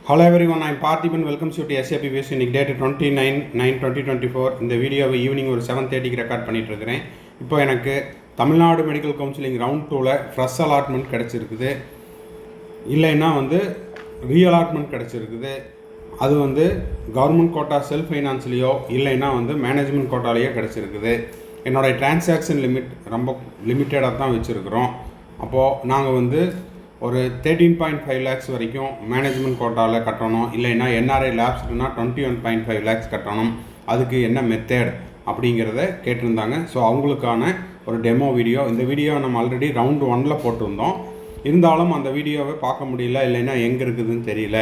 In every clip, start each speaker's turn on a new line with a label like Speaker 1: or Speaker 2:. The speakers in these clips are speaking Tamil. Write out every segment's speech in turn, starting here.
Speaker 1: Hello everyone, I am Parthiban. Welcome to SAP Views. இன்னைக்கு டேட் 29/9/2024. இந்த வீடியோவை ஈவினிங் ஒரு 7:30க்கு ரெக்கார்ட் பண்ணிட்டு இருக்கிறேன். இப்போ எனக்கு தமிழ்நாடு மெடிக்கல் கவுன்சிலிங் ரவுண்ட் 2ல ஃப்ரெஷ் அலாட்மெண்ட் கிடச்சிருக்குது. இல்லைன்னா ரீஅலாட்மெண்ட் கிடச்சிருக்குது. அது கவர்மெண்ட் கோட்டா செல்ஃப் ஃபைனான்ஸ்லேயோ இல்லைன்னா மேனேஜ்மெண்ட் கோட்டாலேயோ கிடச்சிருக்குது. என்னோடய டிரான்சாக்ஷன் லிமிட் ரொம்ப லிமிட்டடாக தான் வச்சுருக்குறோம். அப்போது நாங்கள் ஒரு 13.5 lakhs வரைக்கும் மேனேஜ்மெண்ட் கோட்டாவில் கட்டணும். இல்லைன்னா NRI லேப்ஸ்க்குனா 21.5 lakhs கட்டணும். அதுக்கு என்ன மெத்தட் அப்படிங்கிறத கேட்டிருந்தாங்க. ஸோ அவங்களுக்கான ஒரு டெமோ வீடியோ. இந்த வீடியோ நம்ம ஆல்ரெடி ரவுண்ட் 1ல் போட்டிருந்தோம். இருந்தாலும் அந்த வீடியோவை பார்க்க முடியல, இல்லைன்னா எங்கே இருக்குதுன்னு தெரியல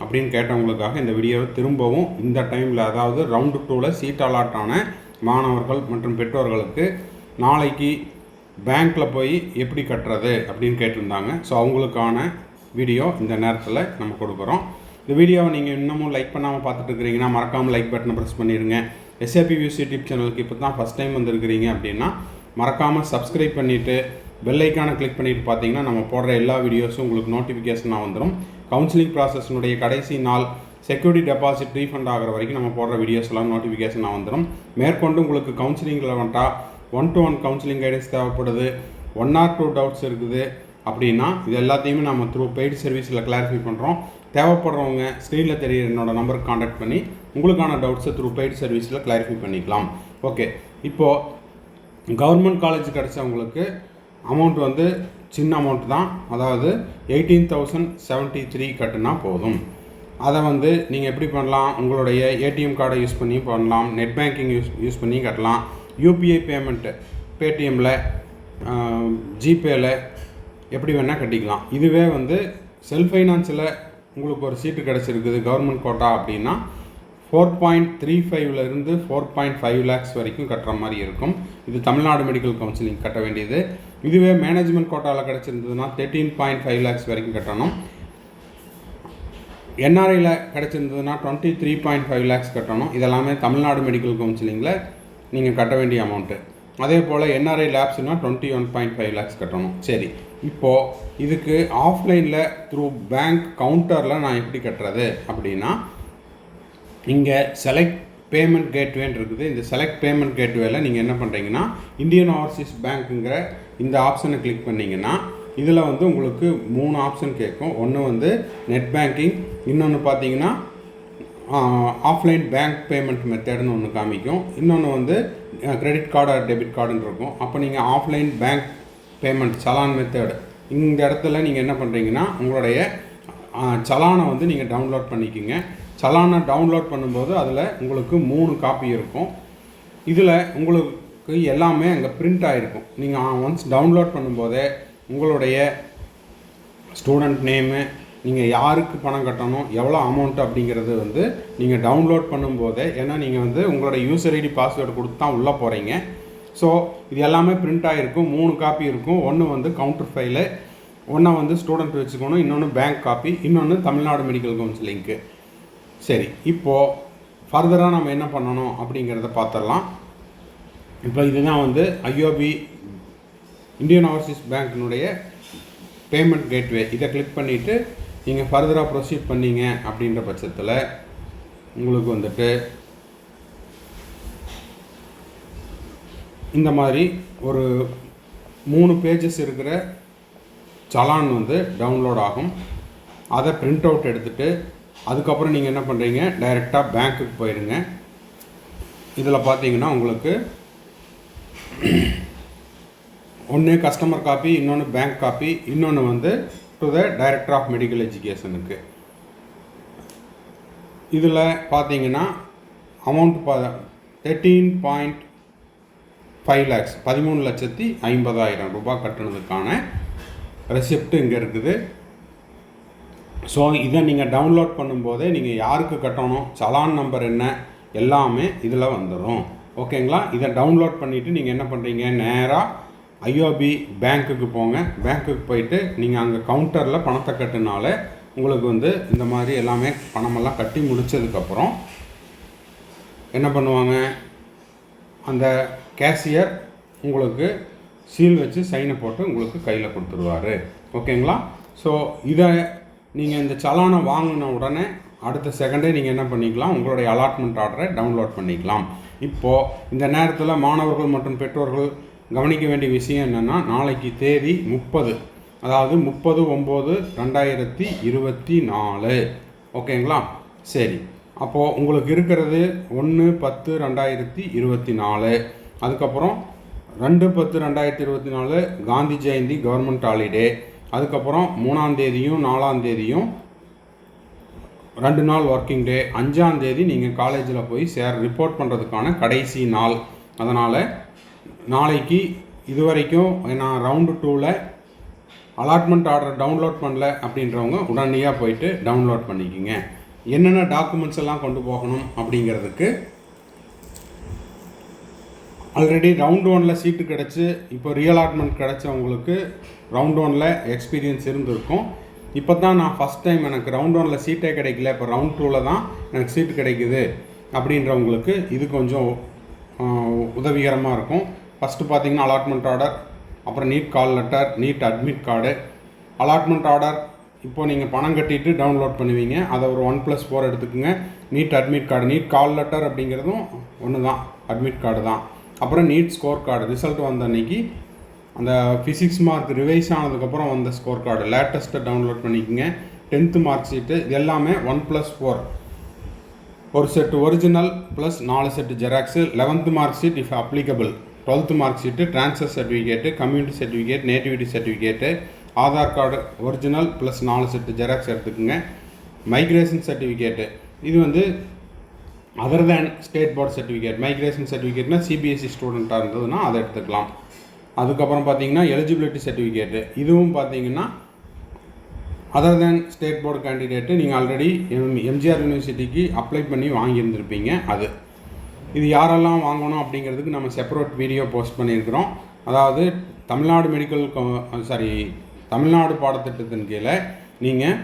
Speaker 1: அப்படின்னு கேட்டவங்களுக்காக இந்த வீடியோவை திரும்பவும் இந்த டைமில், அதாவது ரவுண்டு 2ல் சீட் அலாட் ஆன மாணவர்கள் மற்றும் பெற்றோர்களுக்கு நாளைக்கு பேங்க்கில் போய் எப்படி கட்டுறது அப்படின்னு கேட்டிருந்தாங்க. ஸோ அவங்களுக்கான வீடியோ இந்த நேரத்தில் நம்ம கொடுக்குறோம். இந்த வீடியோவை நீங்கள் இன்னமும் லைக் பண்ணாமல் பார்த்துட்டு இருக்கிறீங்கன்னா மறக்காமல் லைக் பட்டனை ப்ரெஸ் பண்ணிடுங்க. SAP Views யூடியூப் சேனலுக்கு இப்போ தான் ஃபஸ்ட் டைம் வந்திருக்கிறீங்க அப்படின்னா மறக்காமல் சப்ஸ்கிரைப் பண்ணிவிட்டு பெல் ஐக்கானை கிளிக் பண்ணிவிட்டு பார்த்தீங்கன்னா நம்ம போடுற எல்லா வீடியோஸும் உங்களுக்கு நோட்டிஃபிகேஷனாக வந்துடும். கவுன்சிலிங் ப்ராசஸ்னுடைய கடைசி நாள் செக்யூரிட்டி டெபாசிட் ரீஃபண்ட் ஆகிற வரைக்கும் நம்ம போடுற வீடியோஸ் எல்லாம் நோட்டிஃபிகேஷனாக வந்துடும். மேற்கொண்டு உங்களுக்கு கவுன்சிலிங்கில் வந்துட்டால் 1-to-1 கவுன்சிலிங் கைடன்ஸ் தேவைப்படுது, 1 or 2 டவுட்ஸ் இருக்குது அப்படின்னா இது எல்லாத்தையுமே நம்ம த்ரூ பெய்டு சர்வீஸில் கிளாரிஃபை பண்ணுறோம். தேவைப்படுறவங்க ஸ்க்ரீனில் தெரியுற என்னோடய நம்பருக்கு காண்டாக்ட் பண்ணி உங்களுக்கான டவுட்ஸை த்ரூ பெய்டு சர்வீஸில் கிளாரிஃபை பண்ணிக்கலாம். ஓகே, இப்போது கவர்மெண்ட் காலேஜ் கிடச்சவங்களுக்கு அமௌண்ட் சின்ன அமௌண்ட் தான், அதாவது 18,073 கட்டுனா போதும். அதை நீங்கள் எப்படி பண்ணலாம், உங்களுடைய ATM கார்டை யூஸ் பண்ணி பண்ணலாம், நெட் பேங்கிங் யூஸ் பண்ணி கட்டலாம், UPI பேமெண்ட்டு பேடிஎம்மில் ஜிபேயில் எப்படி வேணால் கட்டிக்கலாம். இதுவே செல்ஃப் ஃபைனான்ஸில் உங்களுக்கு ஒரு சீட்டு கிடச்சிருக்குது கவர்மெண்ட் கோட்டா அப்படின்னா 4.35 4.5 lakhs வரைக்கும் கட்டுற மாதிரி இருக்கும். இது தமிழ்நாடு மெடிக்கல் கவுன்சிலிங் கட்ட வேண்டியது. இதுவே மேனேஜ்மெண்ட் கோட்டாவில் கிடச்சிருந்ததுன்னா 13.5 lakhs வரைக்கும் கட்டணும். NRIயில் கிடச்சிருந்ததுன்னா 23.5 lakhs கட்டணும். இதெல்லாமே தமிழ்நாடு மெடிக்கல் கவுன்சிலிங்கில் நீங்கள் கட்ட வேண்டிய அமௌண்ட்டு. அதே போல் NRI லேப்ஸ்னால் 21.5 lakhs கட்டணும். சரி, இப்போது இதுக்கு ஆஃப்லைனில் த்ரூ பேங்க் கவுண்டரில் நான் எப்படி கட்டுறது அப்படின்னா, இங்கே செலக்ட் பேமெண்ட் கேட்வேன்னு இருக்குது. இந்த செலக்ட் பேமெண்ட் கேட்வேல நீங்கள் என்ன பண்ணுறீங்கன்னா இந்தியன் ஓவர்சீஸ் பேங்க்குங்கிற இந்த ஆப்ஷனை கிளிக் பண்ணிங்கன்னா இதில் உங்களுக்கு 3 ஆப்ஷன் கேட்கும். ஒன்று நெட் பேங்கிங், இன்னொன்று பார்த்தீங்கன்னா ஆஃப்லைன் பேங்க் பேமெண்ட் மெத்தட்னு ஒன்று காமிக்கும், இன்னொன்று கிரெடிட் கார்டு ஆர் டெபிட் கார்டுன்னு இருக்கும். அப்போ நீங்கள் offline bank payment challan method இந்த இடத்துல நீங்கள் என்ன பண்ணுறீங்கன்னா உங்களுடைய சலானை நீங்கள் டவுன்லோட் பண்ணிக்கிங்க. சலானை டவுன்லோட் பண்ணும்போது அதில் உங்களுக்கு 3 காப்பி இருக்கும். இதில் உங்களுக்கு எல்லாமே அங்கே பிரிண்ட் ஆகிருக்கும். நீங்கள் ஒன்ஸ் டவுன்லோட் பண்ணும்போதே உங்களுடைய ஸ்டூடெண்ட் நேமு, நீங்கள் யாருக்கு பணம் கட்டணும், எவ்வளோ அமௌண்ட் அப்படிங்கிறது நீங்கள் டவுன்லோட் பண்ணும்போதே, ஏன்னா நீங்கள் உங்களோட யூசர் ஐடி பாஸ்வேர்டு கொடுத்து தான் உள்ளே போகிறீங்க. ஸோ இது எல்லாமே பிரிண்ட் ஆகிருக்கும். 3 காப்பி இருக்கும். ஒன்று கவுண்டர் ஃபைலு, ஒன்று ஸ்டூடெண்ட் வச்சுக்கணும், இன்னொன்று பேங்க் காப்பி, இன்னொன்று தமிழ்நாடு மெடிக்கல் கவுன்சிலிங்க்கு. சரி, இப்போது ஃபர்தராக நம்ம என்ன பண்ணணும் அப்படிங்கிறத பார்த்துடலாம். இப்போ இதுதான் IOB இந்தியன் ஓவர்சீஸ் பேங்க்கினுடைய பேமெண்ட் கேட்வே. இதை கிளிக் பண்ணிவிட்டு நீங்கள் ஃபர்தராக ப்ரொசீட் பண்ணிங்க அப்படின்ற பட்சத்தில் உங்களுக்கு இந்த மாதிரி ஒரு 3 பேஜஸ் இருக்கிற சலான் டவுன்லோட் ஆகும். அதை பிரிண்ட் அவுட் எடுத்துகிட்டு அதுக்கப்புறம் நீங்கள் என்ன பண்ணுறீங்க, டைரெக்டாக பேங்க்குக்கு போயிடுங்க. இதில் பார்த்தீங்கன்னா உங்களுக்கு ஒன்று கஸ்டமர் காப்பி, இன்னொன்று பேங்க் காப்பி, இன்னொன்று to the director of medical எஜுகேஷனுக்கு. இதில் பார்த்தீங்கன்னா அமௌண்ட் 13.5 lakhs 13,50,000 ரூபாய் கட்டுனதுக்கான ரெசிப்ட் இங்கே இருக்குது. ஸோ இதை நீங்கள் டவுன்லோட் பண்ணும்போதே நீங்கள் யாருக்கு கட்டணும், சலான் நம்பர் என்ன, எல்லாமே இதில் வந்துடும். ஓகேங்களா? இதை டவுன்லோட் பண்ணிவிட்டு நீங்கள் என்ன பண்ணுறீங்க, நேராக IOB பேங்க்குக்கு போங்க. பேங்க்குக்கு போயிட்டு நீங்கள் அங்கே கவுண்டரில் பணத்தை கட்டுனால உங்களுக்கு இந்த மாதிரி எல்லாமே பணமெல்லாம் கட்டி முடித்ததுக்கப்புறம் என்ன பண்ணுவாங்க, அந்த கேஷியர் உங்களுக்கு சீல் வச்சு சைனை போட்டு உங்களுக்கு கையில் கொடுத்துருவார். ஓகேங்களா? ஸோ இதை நீங்கள் இந்த சலானை வாங்கின உடனே அடுத்த செகண்டே நீங்கள் என்ன பண்ணிக்கலாம், உங்களுடைய அலாட்மெண்ட் ஆர்டரை டவுன்லோட் பண்ணிக்கலாம். இப்போது இந்த நேரத்தில் மாணவர்கள் மற்றும் பெற்றோர்கள் கவனிக்க வேண்டிய விஷயம் என்னென்னா, நாளைக்கு தேதி 30, அதாவது 30/9/2024. ஓகேங்களா? சரி, அப்போது உங்களுக்கு இருக்கிறது 1/10/2024. அதுக்கப்புறம் 2/10/2024 காந்தி ஜெயந்தி கவர்மெண்ட் ஹாலிடே. அதுக்கப்புறம் 3ஆம் தேதியும் 4ஆம் தேதியும் 2 நாள் ஒர்க்கிங் டே. 5ஆம் தேதி நீங்கள் காலேஜில் போய் ரிப்போர்ட் பண்ணுறதுக்கான கடைசி நாள். அதனால் நாளைக்கு இது வரைக்கும் நான் ரவுண்டு 2ல் அலாட்மெண்ட் ஆர்டர் டவுன்லோட் பண்ணல அப்படின்றவங்க உடனடியாக போயிட்டு டவுன்லோட் பண்ணிக்கோங்க. என்னென்ன டாக்குமெண்ட்ஸ் எல்லாம் கொண்டு போகணும் அப்படிங்கிறதுக்கு, ஆல்ரெடி ரவுண்ட் 1ல் சீட்டு கிடச்சி இப்போ ரீஅலாட்மெண்ட் கிடச்சவங்களுக்கு ரவுண்ட் 1ல் எக்ஸ்பீரியன்ஸ் இருந்திருக்கும். இப்போ தான் நான் ஃபஸ்ட் டைம் எனக்கு ரவுண்ட் 1ல் சீட்டே கிடைக்கல, இப்போ ரவுண்ட் 2ல் தான் எனக்கு சீட்டு கிடைக்குது அப்படின்றவங்களுக்கு இது கொஞ்சம் உதவிகரமாக இருக்கும். ஃபஸ்ட்டு பார்த்திங்கன்னா அலாட்மெண்ட் ஆர்டர், அப்புறம் NEET call letter, NEET admit card. Allotment order இப்போது நீங்கள் பணம் கட்டிட்டு டவுன்லோட் பண்ணுவீங்க, அதை ஒரு 1+4 எடுத்துக்கோங்க. NEET admit card, NEET call letter அப்படிங்கிறதும் ஒன்று தான், அட்மிட் கார்டு தான். அப்புறம் நீட் ஸ்கோர் கார்டு, ரிசல்ட் வந்த அன்றைக்கி அந்த ஃபிசிக்ஸ் மார்க் ரிவைஸ் ஆனதுக்கப்புறம் வந்த ஸ்கோர் கார்டு லேட்டஸ்ட்டை டவுன்லோட் பண்ணிக்கோங்க. 10th மார்க் ஷீட்டு, இது எல்லாமே 1+4, ஒரு set original plus 4 set xerox. 11th mark sheet if applicable, 12th mark sheet, transfer certificate, community certificate, nativity certificate, Aadhaar card original plus 4 set xerox எடுத்துக்கோங்க. மைக்ரேஷன் சர்டிஃபிகேட்டு, இது வந்து other than state board certificate. மைக்ரேஷன் சர்டிஃபிகேட்னா சிபிஎஸ்சி ஸ்டூடெண்ட்டாக இருந்ததுன்னா அதை எடுத்துக்கலாம். அதுக்கப்புறம் பார்த்தீங்கன்னா எலிஜிபிலிட்டி சர்டிஃபிகேட்டு, இதுவும் பார்த்தீங்கன்னா other than state board candidate, நீங்கள் ஆல்ரெடி எம்ஜிஆர் யூனிவர்சிட்டிக்கு அப்ளை பண்ணி வாங்கியிருந்திருப்பீங்க. அது இது யாரெல்லாம் வாங்கணும் அப்படிங்கிறதுக்கு நம்ம செப்பரேட் வீடியோ போஸ்ட் பண்ணியிருக்கிறோம். அதாவது தமிழ்நாடு பாடத்திட்டத்தின் கீழே நீங்கள்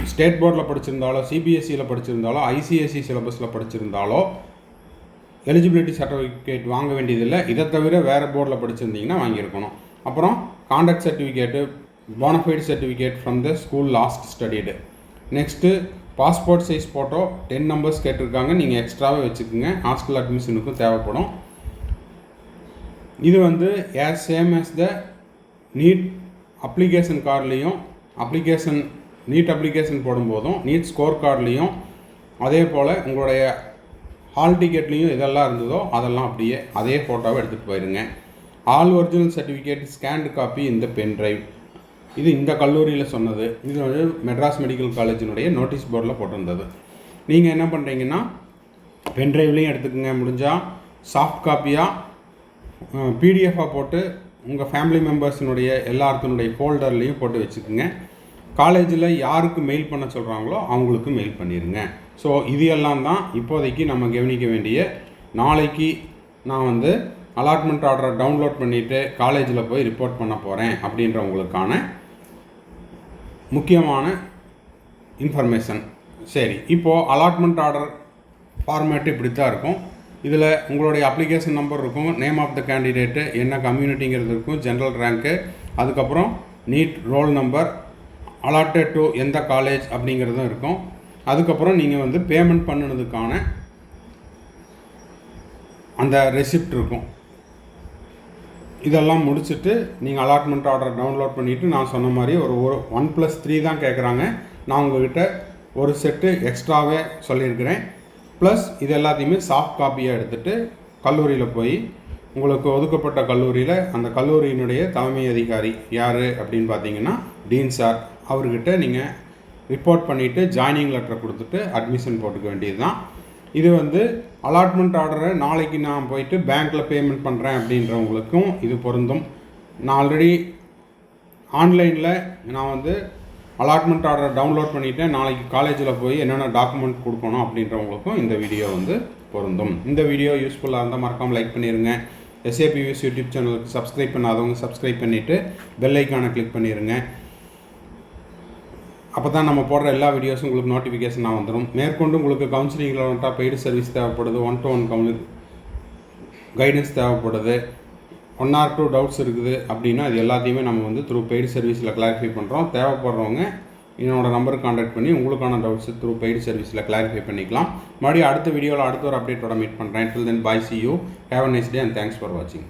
Speaker 1: ஸ்டேட் போர்டில் படிச்சிருந்தாலோ, சிபிஎஸ்சியில் படிச்சிருந்தாலோ, ஐசிஎஸ்சி சிலபஸில் படிச்சிருந்தாலோ எலிஜிபிலிட்டி சர்டிஃபிகேட் வாங்க வேண்டியதில்லை. இதை தவிர வேறு போர்டில் படிச்சிருந்தீங்கன்னா வாங்கியிருக்கணும். அப்புறம் conduct certificate, bonafide certificate from the school last studied. Next passport size photo 10 numbers கேட்டிருக்காங்க, நீங்கள் எக்ஸ்ட்ராவே வச்சுக்கோங்க, ஹாஸ்டல் அட்மிஷனுக்கும் தேவைப்படும். இது வந்து same as the NEET application கார்ட்லேயும் நீட் அப்ளிகேஷன் போடும்போதும் நீட் ஸ்கோர் கார்ட்லேயும் அதே போல் உங்களுடைய ஹால் டிக்கெட்லேயும் இதெல்லாம் இருந்ததோ அதெல்லாம் அப்படியே அதே ஃபோட்டோவை எடுத்துகிட்டு போயிருங்க. All original certificate scanned copy இந்த பென் ட்ரைவ். இது இந்த கல்லூரியில் சொன்னது, இது வந்து மெட்ராஸ் மெடிக்கல் காலேஜினுடைய நோட்டீஸ் போர்டில் போட்டிருந்தது. நீங்கள் என்ன பண்ணுறீங்கன்னா பென் ட்ரைவ்லேயும் எடுத்துக்கோங்க, முடிஞ்சால் சாஃப்ட் காப்பியாக பிடிஎஃபாக போட்டு உங்கள் ஃபேமிலி மெம்பர்ஸினுடைய எல்லாத்தினுடைய ஃபோல்டர்லேயும் போட்டு வச்சுக்கோங்க. காலேஜில் யாருக்கு மெயில் பண்ண சொல்கிறாங்களோ அவங்களுக்கு மெயில் பண்ணிடுங்க. ஸோ இது எல்லாம் தான் இப்போதைக்கு நம்ம கவனிக்க வேண்டிய. நாளைக்கு நான் வந்து அலாட்மெண்ட் ஆர்டரை டவுன்லோட் பண்ணிவிட்டு காலேஜில் போய் ரிப்போர்ட் பண்ண போகிறேன் அப்படின்றவங்களுக்கான முக்கியமான இன்ஃபர்மேஷன். சரி, இப்போது அலாட்மெண்ட் ஆர்டர் ஃபார்மேட்டு இப்படி தான் இருக்கும். இதில் உங்களுடைய அப்ளிகேஷன் நம்பர் இருக்கும், நேம் ஆஃப் த கேண்டிடேட்டு, என்ன கம்யூனிட்டிங்கிறது இருக்கும், ஜென்ரல் ரேங்க்கு, அதுக்கப்புறம் NEET roll number, allotted to எந்த காலேஜ் அப்படிங்கிறதும் இருக்கும். அதுக்கப்புறம் நீங்கள் வந்து பேமெண்ட் பண்ணினதுக்கான அந்த ரெசிப்ட் இருக்கும். இதெல்லாம் முடிச்சுட்டு நீங்கள் அலாட்மெண்ட் ஆர்டர் டவுன்லோட் பண்ணிவிட்டு நான் சொன்ன மாதிரி ஒரு 1+3 தான் கேட்குறாங்க. நான் உங்கள்கிட்ட ஒரு செட்டு எக்ஸ்ட்ராவே சொல்லியிருக்கிறேன். ப்ளஸ் இது எல்லாத்தையுமே சாஃப்ட் காப்பியாக எடுத்துகிட்டு கல்லூரியில் போய் உங்களுக்கு ஒதுக்கப்பட்ட கல்லூரியில் அந்த கல்லூரியினுடைய தலைமை அதிகாரி யார் அப்படின்னு பார்த்தீங்கன்னா டீன் சார், அவர்கிட்ட நீங்கள் ரிப்போர்ட் பண்ணிவிட்டு ஜாயினிங் லெட்டர் கொடுத்துட்டு அட்மிஷன் போட்டுக்க வேண்டியது தான். இது வந்து அலாட்மெண்ட் ஆர்டரை நாளைக்கு நான் போயிட்டு பேங்க்கில் பேமெண்ட் பண்ணுறேன் அப்படின்றவங்களுக்கும் இது பொருந்தும். நான் ஆல்ரெடி ஆன்லைனில் நான் வந்து அலாட்மெண்ட் ஆர்டரை டவுன்லோட் பண்ணிவிட்டேன், நாளைக்கு காலேஜில் போய் என்னென்ன டாக்குமெண்ட் கொடுக்கணும் அப்படின்றவங்களுக்கும் இந்த வீடியோ வந்து பொருந்தும். இந்த வீடியோ யூஸ்ஃபுல்லாக இருந்தால் மறக்காமல் லைக் பண்ணிடுங்க. எஸ்ஏபிவிஎஸ் யூடியூப் சேனலுக்கு சப்ஸ்கிரைப் பண்ணாதவங்க சப்ஸ்கிரைப் பண்ணிவிட்டு பெல் ஐக்கானை கிளிக் பண்ணிடுங்க. அப்போ தான் நம்ம போடுற எல்லா வீடியோஸும் உங்களுக்கு நோட்டிஃபிகேஷனாக வந்துடும். மேற்கொண்டு உங்களுக்கு கவுன்சிலிங்கில் வந்துட்டால் பெய்டு சர்வீஸ் தேவைப்படுது, 1-to-1 கைடன்ஸ் தேவைப்படுது, 1 or 2 டவுட்ஸ் இருக்குது அப்படின்னா இது எல்லாத்தையுமே நம்ம வந்து த்ரூ பெய்டு சர்வீஸில் கிளாரிஃபை பண்ணுறோம். தேவைப்படுறவங்க என்னோட நம்பருக்கு காண்டாக்ட் பண்ணி உங்களுக்கான டவுட்ஸ் த்ரூ பெய்டு சர்வீஸில் கிளாரிஃபை பண்ணிக்கலாம். மறுபடியும் அடுத்த வீடியோவில் அடுத்த ஒரு அப்டேட்டோட மீட் பண்ணுறேன். Till then, bye, see you, have a nice day and thanks for watching.